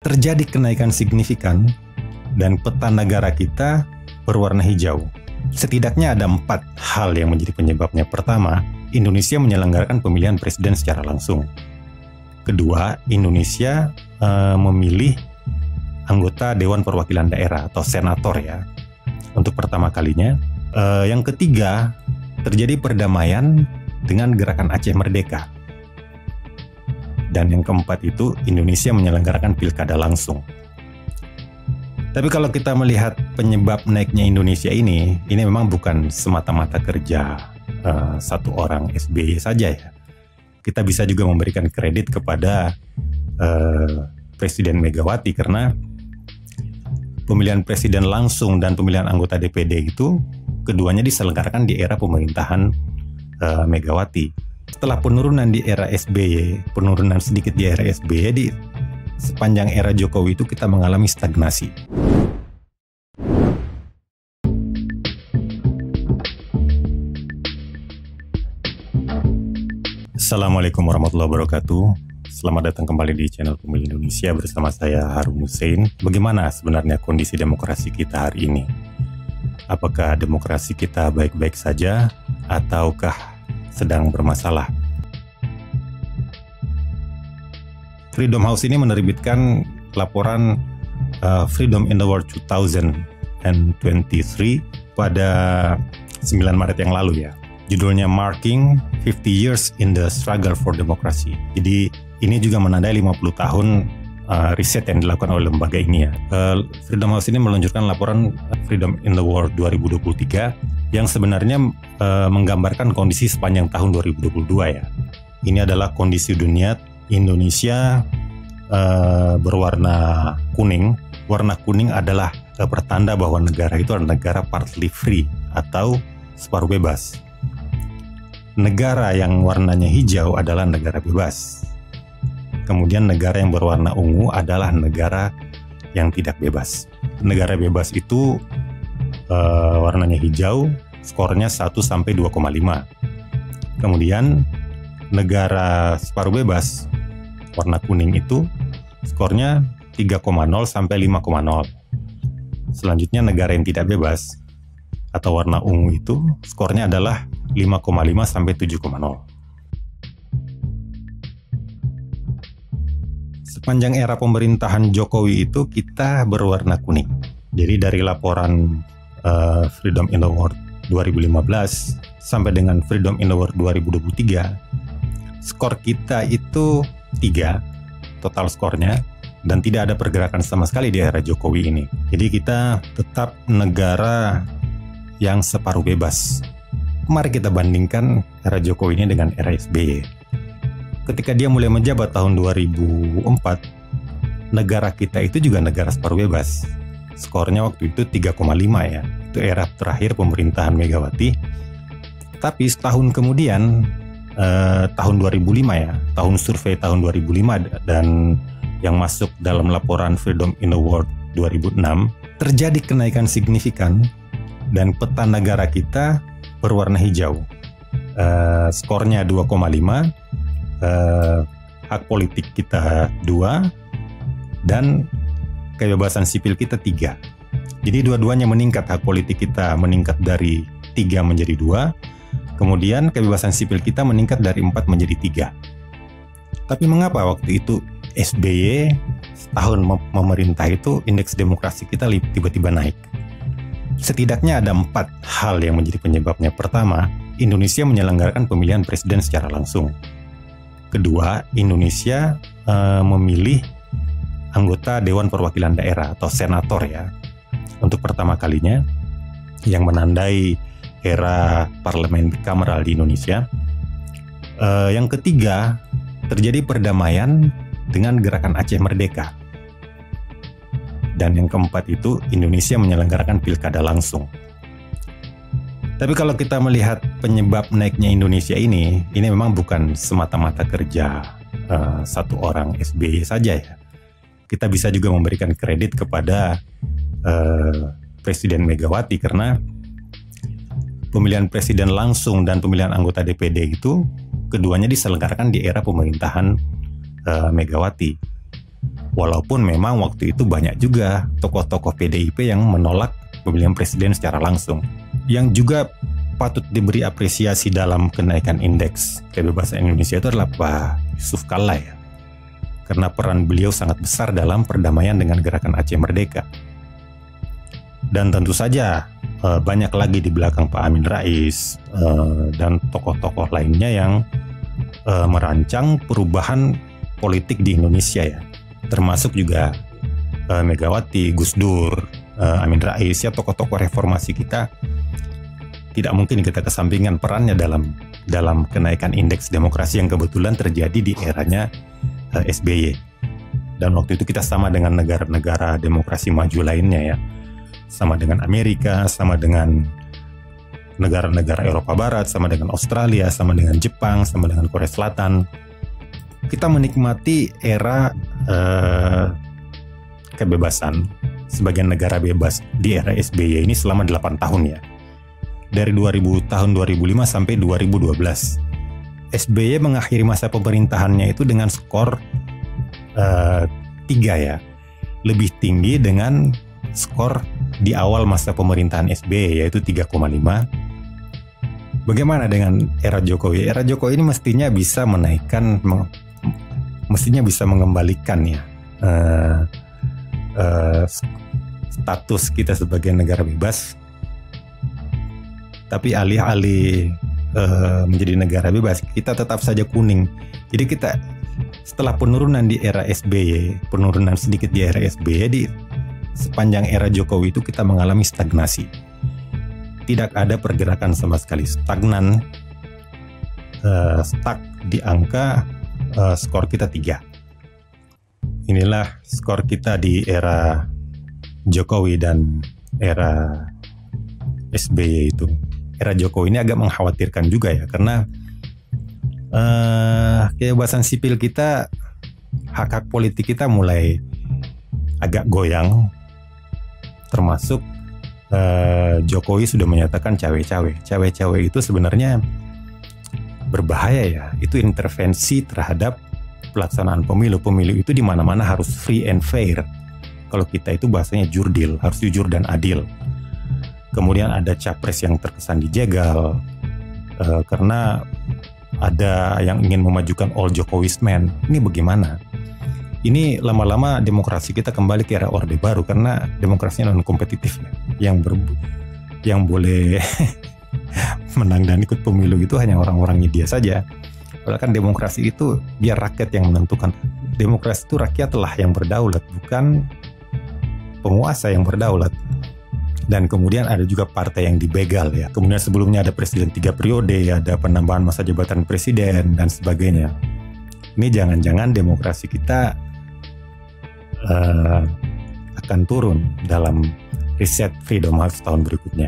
terjadi kenaikan signifikan dan peta negara kita berwarna hijau. Setidaknya ada 4 hal yang menjadi penyebabnya. Pertama, Indonesia menyelenggarakan pemilihan presiden secara langsung. Kedua, Indonesia memilih anggota Dewan Perwakilan Daerah atau senator ya, untuk pertama kalinya. Yang ketiga, terjadi perdamaian dengan gerakan Aceh Merdeka. Dan yang keempat itu, Indonesia menyelenggarakan pilkada langsung. Tapi kalau kita melihat penyebab naiknya Indonesia ini memang bukan semata-mata kerja satu orang SBY saja ya. Kita bisa juga memberikan kredit kepada Presiden Megawati, karena pemilihan presiden langsung dan pemilihan anggota DPD itu keduanya diselenggarakan di era pemerintahan Megawati. Setelah penurunan di era SBY, penurunan sedikit di era SBY, di sepanjang era Jokowi itu kita mengalami stagnasi. Assalamualaikum warahmatullahi wabarakatuh. Selamat datang kembali di channel Pemilih Indonesia bersama saya Harun Hussein. Bagaimana sebenarnya kondisi demokrasi kita hari ini? Apakah demokrasi kita baik-baik saja ataukah sedang bermasalah? Freedom House ini menerbitkan laporan Freedom in the World 2023 pada 9 Maret yang lalu ya. Judulnya Marking 50 Years in the Struggle for Democracy. Jadi ini juga menandai 50 tahun riset yang dilakukan oleh lembaga ini ya. Freedom House ini meluncurkan laporan Freedom in the World 2023 yang sebenarnya menggambarkan kondisi sepanjang tahun 2022 ya. Ini adalah kondisi dunia. Indonesia berwarna kuning. Warna kuning adalah pertanda bahwa negara itu adalah negara partly free atau separuh bebas. Negara yang warnanya hijau adalah negara bebas. Kemudian negara yang berwarna ungu adalah negara yang tidak bebas. Negara bebas itu warnanya hijau, skornya 1 sampai 2,5. Kemudian negara separuh bebas warna kuning itu skornya 3,0 sampai 5,0. Selanjutnya negara yang tidak bebas atau warna ungu itu skornya adalah 5,5 sampai 7,0. Sepanjang era pemerintahan Jokowi itu kita berwarna kuning. Jadi dari laporan Freedom in the World 2015 sampai dengan Freedom in the World 2023, skor kita itu 3 total skornya, dan tidak ada pergerakan sama sekali di era Jokowi ini. Jadi kita tetap negara yang separuh bebas. Mari kita bandingkan era Jokowi ini dengan era SBY. Ketika dia mulai menjabat tahun 2004, negara kita itu juga negara separuh bebas. Skornya waktu itu 3,5 ya. Itu era terakhir pemerintahan Megawati. Tapi setahun kemudian, tahun 2005 ya, tahun survei tahun 2005 dan yang masuk dalam laporan Freedom in the World 2006, terjadi kenaikan signifikan dan peta negara kita berwarna hijau. Skornya 2,5, hak politik kita 2, dan kebebasan sipil kita 3. Jadi dua-duanya meningkat. Hak politik kita meningkat dari 3 menjadi 2, kemudian kebebasan sipil kita meningkat dari 4 menjadi 3. Tapi mengapa waktu itu SBY setahun memerintah itu indeks demokrasi kita tiba-tiba naik? Setidaknya ada 4 hal yang menjadi penyebabnya. Pertama, Indonesia menyelenggarakan pemilihan presiden secara langsung. Kedua, Indonesia memilih anggota Dewan Perwakilan Daerah atau senator ya, untuk pertama kalinya, yang menandai era parlemen kameral di Indonesia. Yang ketiga, terjadi perdamaian dengan gerakan Aceh Merdeka. Dan yang keempat itu, Indonesia menyelenggarakan pilkada langsung. Tapi kalau kita melihat penyebab naiknya Indonesia ini memang bukan semata-mata kerja satu orang SBY saja ya. Kita bisa juga memberikan kredit kepada Presiden Megawati, karena pemilihan presiden langsung dan pemilihan anggota DPD itu keduanya diselenggarakan di era pemerintahan Megawati. Walaupun memang waktu itu banyak juga tokoh-tokoh PDIP yang menolak pemilihan presiden secara langsung. Yang juga patut diberi apresiasi dalam kenaikan indeks kebebasan Indonesia itu adalah Pak Yusuf Kalla ya. Karena peran beliau sangat besar dalam perdamaian dengan gerakan Aceh Merdeka. Dan tentu saja banyak lagi di belakang Pak Amin Rais dan tokoh-tokoh lainnya yang merancang perubahan politik di Indonesia ya. Termasuk juga Megawati, Gus Dur, Amin Rais ya, tokoh-tokoh reformasi kita. Tidak mungkin kita kesampingkan perannya dalam kenaikan indeks demokrasi yang kebetulan terjadi di eranya SBY. Dan waktu itu kita sama dengan negara-negara demokrasi maju lainnya ya. Sama dengan Amerika, sama dengan negara-negara Eropa Barat, sama dengan Australia, sama dengan Jepang, sama dengan Korea Selatan. Kita menikmati era kebebasan sebagai negara bebas di era SBY ini selama 8 tahun ya. Dari tahun 2005 sampai 2012. SBY mengakhiri masa pemerintahannya itu dengan skor 3 ya. Lebih tinggi dengan skor di awal masa pemerintahan SBY yaitu 3,5. Bagaimana dengan era Jokowi? Era Jokowi ini mestinya bisa menaikkan, mestinya bisa mengembalikan ya status kita sebagai negara bebas. Tapi alih-alih menjadi negara bebas, kita tetap saja kuning. Jadi kita setelah penurunan di era SBY, penurunan sedikit di era SBY, di sepanjang era Jokowi itu kita mengalami stagnasi. Tidak ada pergerakan sama sekali, stagnan, stuck di angka skor kita 3. Inilah skor kita di era Jokowi dan era SBY itu. Era Jokowi ini agak mengkhawatirkan juga ya, karena kebebasan sipil kita, hak-hak politik kita mulai agak goyang. Termasuk Jokowi sudah menyatakan cawe-cawe. Cawe-cawe itu sebenarnya berbahaya ya. Itu intervensi terhadap pelaksanaan pemilu. Pemilu itu di mana-mana harus free and fair. Kalau kita itu bahasanya jurdil, harus jujur dan adil. Kemudian ada capres yang terkesan dijegal karena ada yang ingin memajukan all Jokowi's man. Ini bagaimana? Ini lama-lama demokrasi kita kembali ke era Orde Baru karena demokrasinya non kompetitif ya. Yang boleh menang dan ikut pemilu itu hanya orang-orangnya dia saja. Padahal kan demokrasi itu biar rakyat yang menentukan. Demokrasi itu rakyatlah yang berdaulat, bukan penguasa yang berdaulat. Dan kemudian ada juga partai yang dibegal ya. Kemudian sebelumnya ada presiden 3 periode, ada penambahan masa jabatan presiden dan sebagainya. Ini jangan-jangan demokrasi kita akan turun dalam riset Freedom House tahun berikutnya.